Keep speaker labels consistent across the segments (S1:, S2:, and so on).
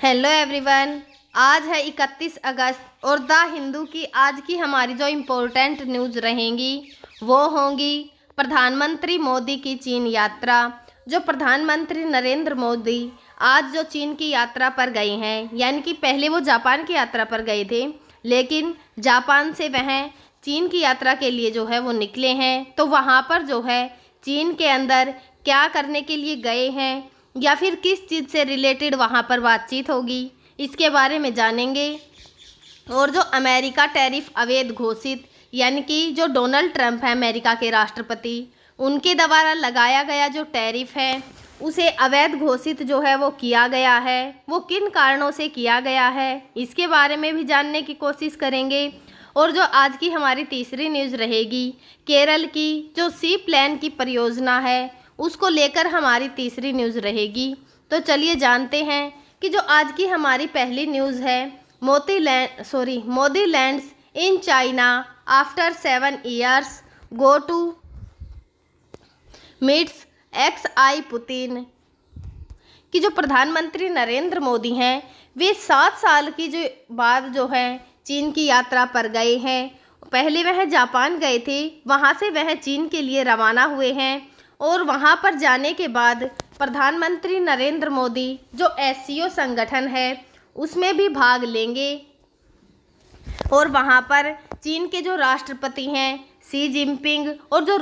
S1: Hello everyone. आज है 31 अगस्त और द हिंदू की आज की हमारी जो इम्पोर्टेंट न्यूज़ रहेंगी वो होंगी प्रधानमंत्री मोदी की चीन यात्रा। जो प्रधानमंत्री नरेंद्र मोदी आज जो चीन की यात्रा पर गए हैं, यानी कि पहले वो जापान की यात्रा पर गए थे, लेकिन जापान से वह चीन की यात्रा के लिए जो है वो निकले हैं। तो वहाँ पर जो है चीन के अंदर क्या करने के लिए गए हैं या फिर किस चीज़ से रिलेटेड वहाँ पर बातचीत होगी, इसके बारे में जानेंगे। और जो अमेरिका टैरिफ अवैध घोषित, यानी कि जो डोनाल्ड ट्रंप है अमेरिका के राष्ट्रपति, उनके द्वारा लगाया गया जो टैरिफ है उसे अवैध घोषित जो है वो किया गया है। वो किन कारणों से किया गया है इसके बारे में भी जानने की कोशिश करेंगे। और जो आज की हमारी तीसरी न्यूज़ रहेगी, केरल की जो सी प्लान की परियोजना है उसको लेकर हमारी तीसरी न्यूज़ रहेगी। तो चलिए जानते हैं कि जो आज की हमारी पहली न्यूज़ है, Modi lands in China after 7 years go to meets XI Putin. कि जो प्रधानमंत्री नरेंद्र मोदी हैं वे 7 साल की जो बाद जो है चीन की यात्रा पर गए हैं। पहले वह जापान गए थे, वहाँ से वह चीन के लिए रवाना हुए हैं और वहाँ पर जाने के बाद प्रधानमंत्री नरेंद्र मोदी जो SCO संगठन है उसमें भी भाग लेंगे। और वहाँ पर चीन के जो राष्ट्रपति हैं शी जिनपिंग और जो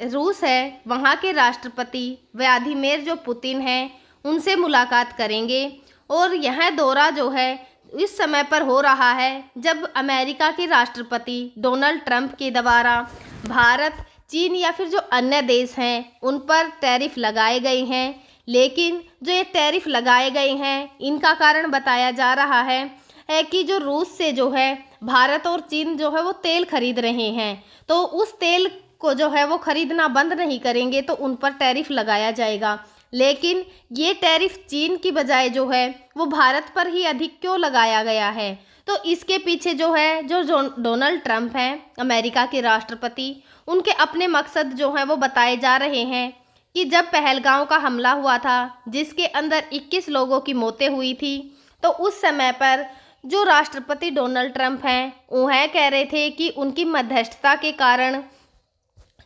S1: रूस है वहाँ के राष्ट्रपति व्लादिमीर जो पुतिन हैं उनसे मुलाकात करेंगे। और यह दौरा जो है इस समय पर हो रहा है जब अमेरिका के राष्ट्रपति डोनाल्ड ट्रंप के द्वारा भारत, चीन या फिर जो अन्य देश हैं उन पर टैरिफ लगाए गए हैं। लेकिन जो ये टैरिफ लगाए गए हैं इनका कारण बताया जा रहा है कि जो रूस से जो है भारत और चीन जो है वो तेल खरीद रहे हैं, तो उस तेल को जो है वो खरीदना बंद नहीं करेंगे तो उन पर टैरिफ लगाया जाएगा। लेकिन ये टैरिफ चीन की बजाय जो है वो भारत पर ही अधिक क्यों लगाया गया है? तो इसके पीछे जो है जो डोनाल्ड ट्रंप हैं अमेरिका के राष्ट्रपति, उनके अपने मकसद जो हैं वो बताए जा रहे हैं। कि जब पहलगांव का हमला हुआ था जिसके अंदर 21 लोगों की मौतें हुई थी, तो उस समय पर जो राष्ट्रपति डोनाल्ड ट्रंप हैं वह कह रहे थे कि उनकी मध्यस्थता के कारण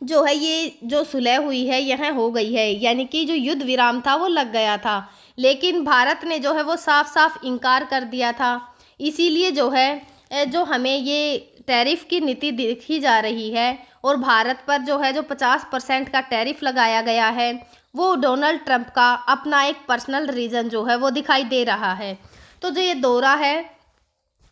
S1: जो है ये जो सुलह हुई है यह हो गई है, यानी कि जो युद्ध विराम था वो लग गया था। लेकिन भारत ने जो है वो साफ साफ इनकार कर दिया था। इसीलिए जो है जो हमें ये टैरिफ की नीति देखी जा रही है और भारत पर जो है जो 50% का टैरिफ लगाया गया है वो डोनाल्ड ट्रंप का अपना एक पर्सनल रीज़न जो है वो दिखाई दे रहा है। तो जो ये दौरा है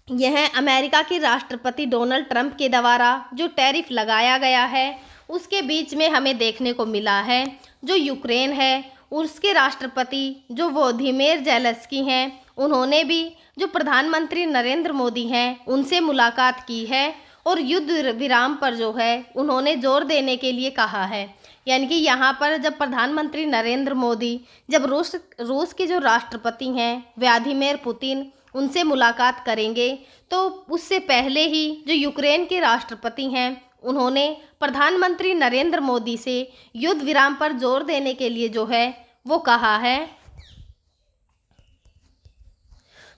S1: यह अमेरिका के राष्ट्रपति डोनाल्ड ट्रंप के द्वारा जो टैरिफ लगाया गया है उसके बीच में हमें देखने को मिला है। जो यूक्रेन है उसके राष्ट्रपति जो व्लादिमीर ज़ेलेंस्की हैं उन्होंने भी जो प्रधानमंत्री नरेंद्र मोदी हैं उनसे मुलाकात की है और युद्ध विराम पर जो है उन्होंने जोर देने के लिए कहा है। यानी कि यहाँ पर जब प्रधानमंत्री नरेंद्र मोदी जब रूस के जो राष्ट्रपति हैं व्लादिमीर पुतिन उनसे मुलाकात करेंगे, तो उससे पहले ही जो यूक्रेन के राष्ट्रपति हैं उन्होंने प्रधानमंत्री नरेंद्र मोदी से युद्ध विराम पर जोर देने के लिए जो है वो कहा है।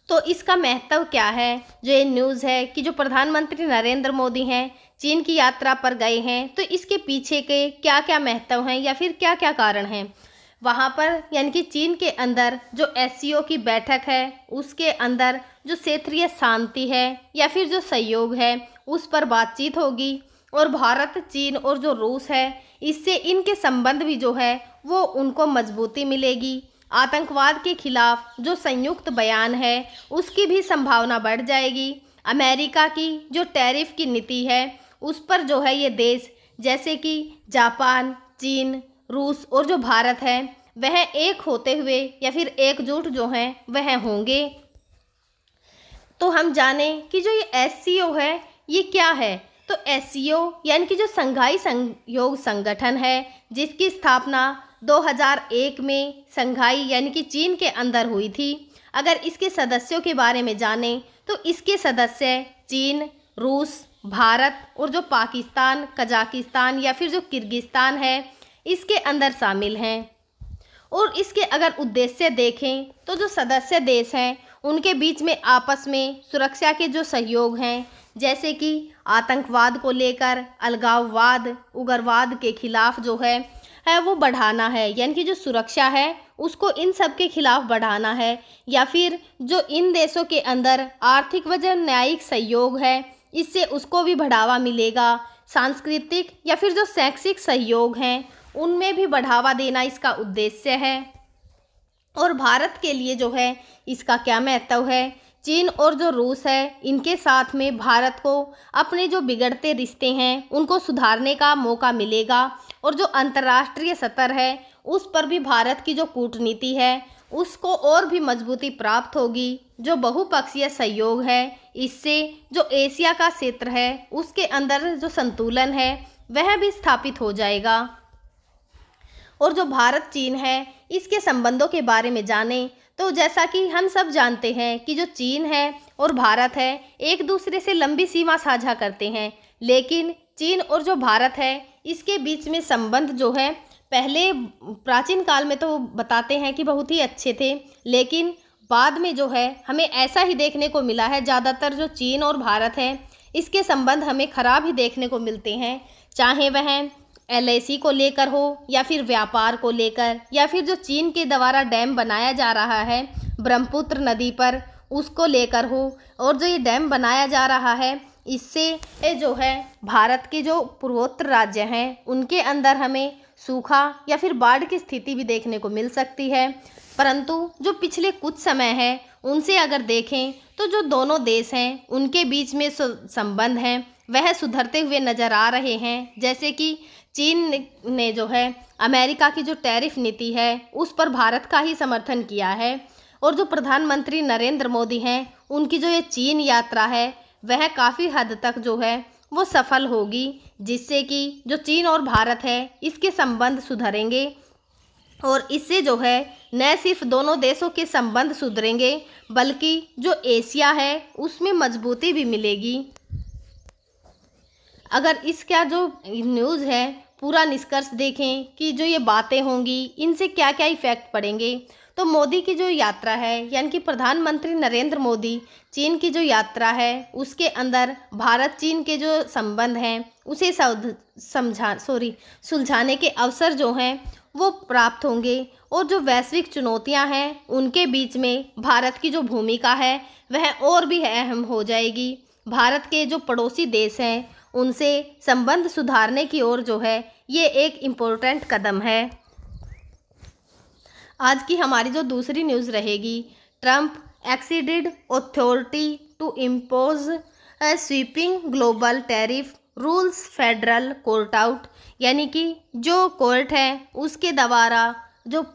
S1: तो इसका महत्व क्या है? जो ये न्यूज़ है कि जो प्रधानमंत्री नरेंद्र मोदी हैं चीन की यात्रा पर गए हैं, तो इसके पीछे के क्या क्या महत्व हैं या फिर क्या क्या कारण हैं वहाँ पर। यानी कि चीन के अंदर जो SCO की बैठक है उसके अंदर जो क्षेत्रीय शांति है या फिर जो सहयोग है उस पर बातचीत होगी। और भारत, चीन और जो रूस है इससे इनके संबंध भी जो है वो उनको मजबूती मिलेगी। आतंकवाद के खिलाफ जो संयुक्त बयान है उसकी भी संभावना बढ़ जाएगी। अमेरिका की जो टैरिफ की नीति है उस पर जो है ये देश जैसे कि जापान, चीन, रूस और जो भारत है वह एक होते हुए या फिर एकजुट जो हैं वह होंगे। तो हम जानें कि जो ये SCO है ये क्या है। तो SCO यानी कि जो शंघाई सहयोग संगठन है जिसकी स्थापना 2001 में शंघाई यानी कि चीन के अंदर हुई थी। अगर इसके सदस्यों के बारे में जानें तो इसके सदस्य चीन, रूस, भारत और जो पाकिस्तान, कजाकिस्तान या फिर जो किर्गिस्तान है इसके अंदर शामिल हैं। और इसके अगर उद्देश्य देखें तो जो सदस्य देश हैं उनके बीच में आपस में सुरक्षा के जो सहयोग हैं, जैसे कि आतंकवाद को लेकर, अलगाववाद, उग्रवाद के खिलाफ जो है वो बढ़ाना है, यानी कि जो सुरक्षा है उसको इन सब के खिलाफ बढ़ाना है, या फिर जो इन देशों के अंदर आर्थिक व जो न्यायिक सहयोग है इससे उसको भी बढ़ावा मिलेगा। सांस्कृतिक या फिर जो शैक्षिक सहयोग हैं उनमें भी बढ़ावा देना इसका उद्देश्य है। और भारत के लिए जो है इसका क्या महत्व है? चीन और जो रूस है इनके साथ में भारत को अपने जो बिगड़ते रिश्ते हैं उनको सुधारने का मौका मिलेगा, और जो अंतर्राष्ट्रीय स्तर है उस पर भी भारत की जो कूटनीति है उसको और भी मजबूती प्राप्त होगी। जो बहुपक्षीय सहयोग है इससे जो एशिया का क्षेत्र है उसके अंदर जो संतुलन है वह भी स्थापित हो जाएगा। और जो भारत चीन है इसके संबंधों के बारे में जानें तो जैसा कि हम सब जानते हैं कि जो चीन है और भारत है एक दूसरे से लंबी सीमा साझा करते हैं, लेकिन चीन और जो भारत है इसके बीच में संबंध जो है पहले प्राचीन काल में तो बताते हैं कि बहुत ही अच्छे थे, लेकिन बाद में जो है हमें ऐसा ही देखने को मिला है, ज़्यादातर जो चीन और भारत है इसके संबंध हमें खराब ही देखने को मिलते हैं, चाहे वह LAC को लेकर हो या फिर व्यापार को लेकर, या फिर जो चीन के द्वारा डैम बनाया जा रहा है ब्रह्मपुत्र नदी पर उसको लेकर हो। और जो ये डैम बनाया जा रहा है इससे जो है भारत के जो पूर्वोत्तर राज्य हैं उनके अंदर हमें सूखा या फिर बाढ़ की स्थिति भी देखने को मिल सकती है। परंतु जो पिछले कुछ समय है उनसे अगर देखें तो जो दोनों देश हैं उनके बीच में संबंध हैं वह सुधरते हुए नज़र आ रहे हैं। जैसे कि चीन ने जो है अमेरिका की जो टैरिफ नीति है उस पर भारत का ही समर्थन किया है, और जो प्रधानमंत्री नरेंद्र मोदी हैं उनकी जो ये चीन यात्रा है वह काफ़ी हद तक जो है वो सफल होगी, जिससे कि जो चीन और भारत है इसके संबंध सुधरेंगे, और इससे जो है न सिर्फ दोनों देशों के संबंध सुधरेंगे बल्कि जो एशिया है उसमें मजबूती भी मिलेगी। अगर इसका जो न्यूज़ है पूरा निष्कर्ष देखें कि जो ये बातें होंगी इनसे क्या क्या इफ़ेक्ट पड़ेंगे, तो मोदी की जो यात्रा है यानी कि प्रधानमंत्री नरेंद्र मोदी चीन की जो यात्रा है उसके अंदर भारत चीन के जो संबंध हैं उसे सुलझाने के अवसर जो हैं वो प्राप्त होंगे, और जो वैश्विक चुनौतियां हैं उनके बीच में भारत की जो भूमिका है वह और भी अहम हो जाएगी। भारत के जो पड़ोसी देश हैं उनसे संबंध सुधारने की ओर जो है ये एक इम्पोर्टेंट कदम है। आज की हमारी जो दूसरी न्यूज़ रहेगी, Trump exceeded authority to impose a sweeping global tariff rules federal court out, यानी कि जो कोर्ट है उसके द्वारा जो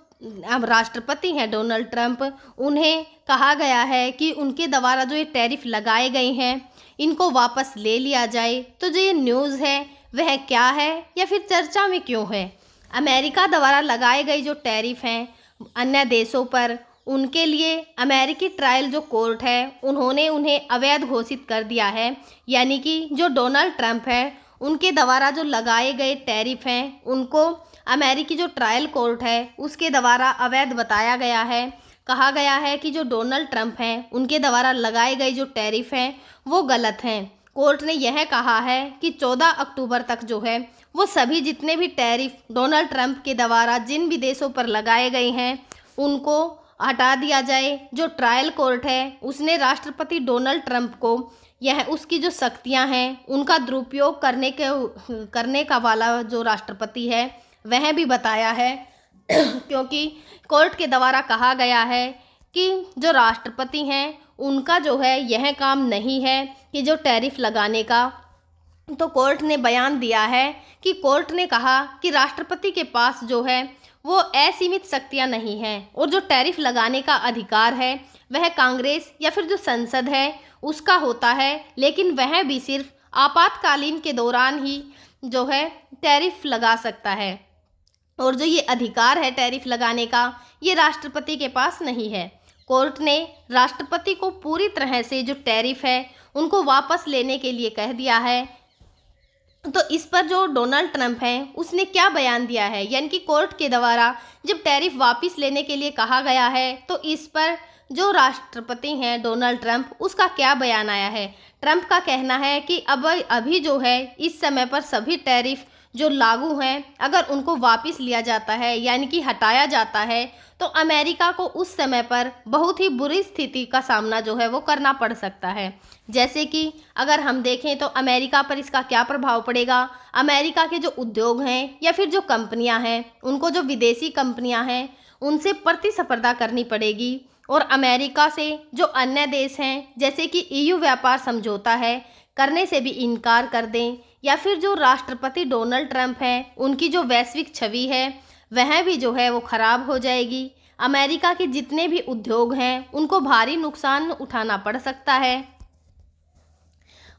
S1: अब राष्ट्रपति हैं डोनाल्ड ट्रंप उन्हें कहा गया है कि उनके द्वारा जो ये टैरिफ लगाए गए हैं इनको वापस ले लिया जाए। तो जो ये न्यूज़ है वह क्या है या फिर चर्चा में क्यों है? अमेरिका द्वारा लगाए गए जो टैरिफ हैं अन्य देशों पर उनके लिए अमेरिकी ट्रायल जो कोर्ट है उन्होंने उन्हें अवैध घोषित कर दिया है, यानी कि जो डोनाल्ड ट्रंप है उनके द्वारा जो लगाए गए टैरिफ हैं उनको अमेरिकी जो ट्रायल कोर्ट है उसके द्वारा अवैध बताया गया है। कहा गया है कि जो डोनाल्ड ट्रंप हैं उनके द्वारा लगाए गए जो टैरिफ हैं वो गलत हैं। कोर्ट ने यह कहा है कि 14 अक्टूबर तक जो है वो सभी जितने भी टैरिफ डोनाल्ड ट्रंप के द्वारा जिन भी देशों पर लगाए गए हैं उनको हटा दिया जाए। जो ट्रायल कोर्ट है उसने राष्ट्रपति डोनाल्ड ट्रंप को यह उसकी जो शक्तियां हैं उनका दुरुपयोग करने का वाला जो राष्ट्रपति है वह भी बताया है क्योंकि कोर्ट के द्वारा कहा गया है कि जो राष्ट्रपति हैं उनका जो है यह काम नहीं है कि जो टैरिफ लगाने का। तो कोर्ट ने बयान दिया है कि कोर्ट ने कहा कि राष्ट्रपति के पास जो है वो असीमित शक्तियां नहीं हैं और जो टैरिफ लगाने का अधिकार है वह कांग्रेस या फिर जो संसद है उसका होता है, लेकिन वह भी सिर्फ आपातकालीन के दौरान ही जो है टैरिफ लगा सकता है, और जो ये अधिकार है टैरिफ लगाने का ये राष्ट्रपति के पास नहीं है। कोर्ट ने राष्ट्रपति को पूरी तरह से जो टैरिफ है उनको वापस लेने के लिए कह दिया है। तो इस पर जो डोनाल्ड ट्रंप हैं उसने क्या बयान दिया है, यानी कि कोर्ट के द्वारा जब टैरिफ वापस लेने के लिए कहा गया है तो इस पर जो राष्ट्रपति हैं डोनाल्ड ट्रंप, उसका क्या बयान आया है। ट्रंप का कहना है कि अब अभी जो है इस समय पर सभी टैरिफ जो लागू हैं अगर उनको वापस लिया जाता है यानी कि हटाया जाता है तो अमेरिका को उस समय पर बहुत ही बुरी स्थिति का सामना जो है वो करना पड़ सकता है। जैसे कि अगर हम देखें तो अमेरिका पर इसका क्या प्रभाव पड़ेगा। अमेरिका के जो उद्योग हैं या फिर जो कंपनियां हैं उनको जो विदेशी कंपनियां हैं उनसे प्रतिस्पर्धा करनी पड़ेगी और अमेरिका से जो अन्य देश हैं जैसे कि EU व्यापार समझौता है करने से भी इनकार कर दें, या फिर जो राष्ट्रपति डोनाल्ड ट्रंप हैं उनकी जो वैश्विक छवि है वह भी जो है वो खराब हो जाएगी। अमेरिका के जितने भी उद्योग हैं उनको भारी नुकसान उठाना पड़ सकता है।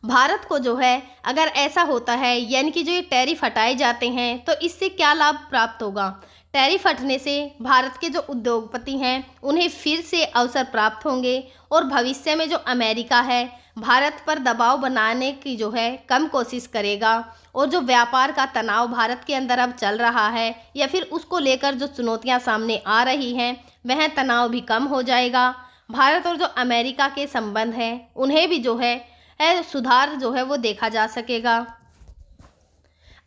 S1: भारत को जो है अगर ऐसा होता है यानी कि जो ये टैरिफ हटाए जाते हैं तो इससे क्या लाभ प्राप्त होगा। टैरिफ हटने से भारत के जो उद्योगपति हैं उन्हें फिर से अवसर प्राप्त होंगे और भविष्य में जो अमेरिका है भारत पर दबाव बनाने की जो है कम कोशिश करेगा और जो व्यापार का तनाव भारत के अंदर अब चल रहा है या फिर उसको लेकर जो चुनौतियां सामने आ रही हैं वह तनाव भी कम हो जाएगा। भारत और जो अमेरिका के संबंध हैं उन्हें भी जो है सुधार जो है वो देखा जा सकेगा।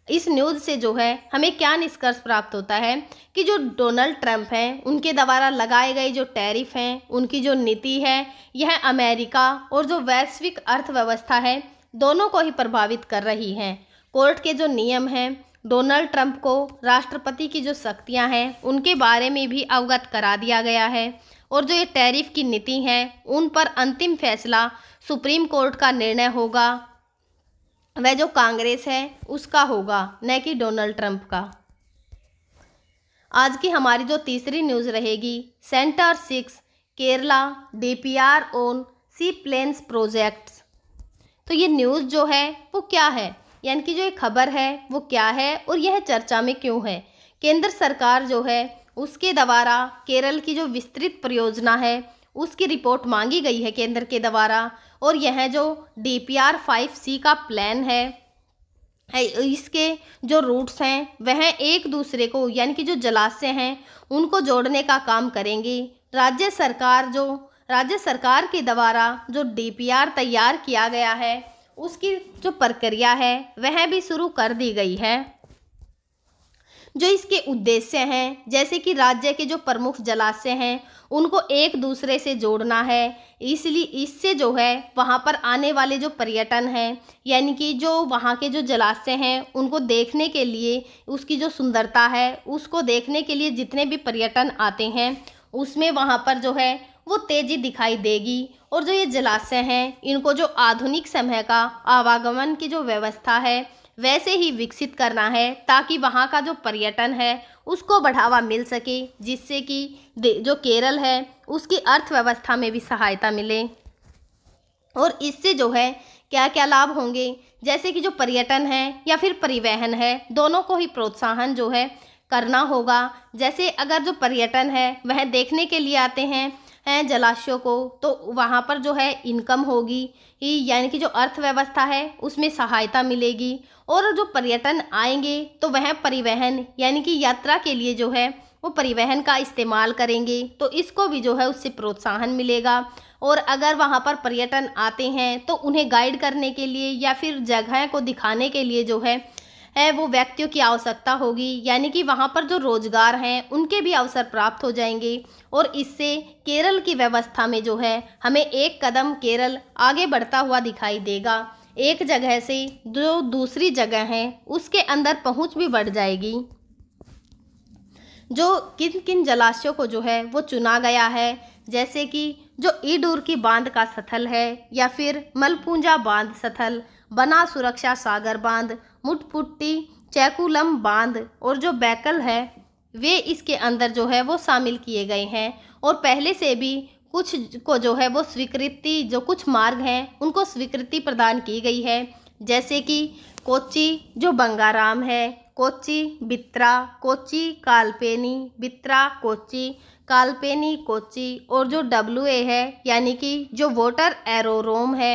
S1: इस न्यूज़ से जो है हमें क्या निष्कर्ष प्राप्त होता है कि जो डोनाल्ड ट्रंप हैं उनके द्वारा लगाए गए जो टैरिफ हैं उनकी जो नीति है यह अमेरिका और जो वैश्विक अर्थव्यवस्था है दोनों को ही प्रभावित कर रही हैं। कोर्ट के जो नियम हैं डोनाल्ड ट्रंप को राष्ट्रपति की जो शक्तियां हैं उनके बारे में भी अवगत करा दिया गया है और जो ये टैरिफ की नीति है उन पर अंतिम फैसला सुप्रीम कोर्ट का निर्णय होगा, वह जो कांग्रेस है उसका होगा, न कि डोनाल्ड ट्रंप का। आज की हमारी जो तीसरी न्यूज़ रहेगी, centre 6 Kerala DPR on seaplanes projects. तो ये न्यूज़ जो है वो क्या है, यानी कि जो ये खबर है वो क्या है और यह चर्चा में क्यों है। केंद्र सरकार जो है उसके द्वारा केरल की जो विस्तृत परियोजना है उसकी रिपोर्ट मांगी गई है केंद्र के द्वारा और यह जो DPR 5C का प्लान है इसके जो रूट्स हैं वह एक दूसरे को यानी कि जो जलाशय हैं उनको जोड़ने का काम करेंगे। राज्य सरकार के द्वारा जो DPR तैयार किया गया है उसकी जो प्रक्रिया है वह भी शुरू कर दी गई है। जो इसके उद्देश्य हैं जैसे कि राज्य के जो प्रमुख जलाशय हैं उनको एक दूसरे से जोड़ना है, इसलिए इससे जो है वहाँ पर आने वाले जो पर्यटन हैं यानी कि जो वहाँ के जो जलाशय हैं उनको देखने के लिए, उसकी जो सुंदरता है उसको देखने के लिए जितने भी पर्यटन आते हैं उसमें वहाँ पर जो है वो तेज़ी दिखाई देगी। और जो ये जलाशय हैं इनको जो आधुनिक समय का आवागमन की जो व्यवस्था है वैसे ही विकसित करना है ताकि वहाँ का जो पर्यटन है उसको बढ़ावा मिल सके, जिससे कि जो केरल है उसकी अर्थव्यवस्था में भी सहायता मिले। और इससे जो है क्या क्या लाभ होंगे, जैसे कि जो पर्यटन है या फिर परिवहन है दोनों को ही प्रोत्साहन जो है करना होगा। जैसे अगर जो पर्यटन है वह देखने के लिए आते हैं जलाशयों को तो वहाँ पर जो है इनकम होगी, यानी कि जो अर्थव्यवस्था है उसमें सहायता मिलेगी। और जो पर्यटन आएंगे तो वह परिवहन यानी कि यात्रा के लिए जो है वो परिवहन का इस्तेमाल करेंगे तो इसको भी जो है उससे प्रोत्साहन मिलेगा। और अगर वहाँ पर पर्यटन आते हैं तो उन्हें गाइड करने के लिए या फिर जगह को दिखाने के लिए जो है वो व्यक्तियों की आवश्यकता होगी, यानी कि वहाँ पर जो रोजगार हैं उनके भी अवसर प्राप्त हो जाएंगे। और इससे केरल की व्यवस्था में जो है हमें एक कदम केरल आगे बढ़ता हुआ दिखाई देगा। एक जगह से जो दूसरी जगह है उसके अंदर पहुँच भी बढ़ जाएगी। जो किन किन जलाशयों को जो है वो चुना गया है, जैसे कि जो इडुक्की बांध का स्थल है या फिर मलपुंजा बांध स्थल, बना सुरक्षा सागर बांध, मुटपुट्टी चैकुलम बांध और जो बैकल है वे इसके अंदर जो है वो शामिल किए गए हैं। और पहले से भी कुछ को जो है वो स्वीकृति, जो कुछ मार्ग हैं उनको स्वीकृति प्रदान की गई है, जैसे कि कोच्चि जो बंगाराम है, कोच्चि बित्रा, कोच्चि कालपेनी, बित्रा कोच्चि, कालपेनी कोच्चि। और जो WA है यानी कि जो वाटर एरोड्रोम है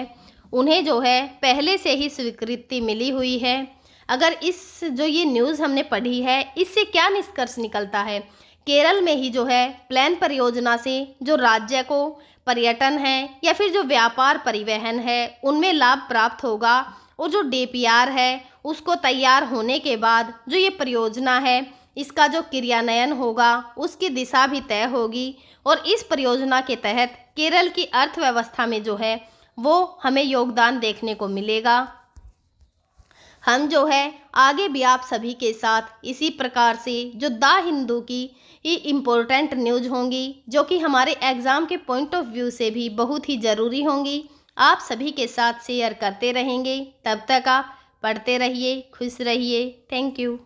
S1: उन्हें जो है पहले से ही स्वीकृति मिली हुई है। अगर इस जो ये न्यूज़ हमने पढ़ी है, इससे क्या निष्कर्ष निकलता है? केरल में ही जो है प्लेन परियोजना से जो राज्य को पर्यटन है या फिर जो व्यापार परिवहन है उनमें लाभ प्राप्त होगा, और जो डीपीआर है उसको तैयार होने के बाद जो ये परियोजना है इसका जो क्रियान्वयन होगा उसकी दिशा भी तय होगी, और इस परियोजना के तहत केरल की अर्थव्यवस्था में जो है वो हमें योगदान देखने को मिलेगा। हम जो है आगे भी आप सभी के साथ इसी प्रकार से जो द हिंदू की ये इम्पोर्टेंट न्यूज़ होंगी, जो कि हमारे एग्ज़ाम के पॉइंट ऑफ व्यू से भी बहुत ही ज़रूरी होंगी, आप सभी के साथ शेयर करते रहेंगे। तब तक आप पढ़ते रहिए, खुश रहिए। Thank you.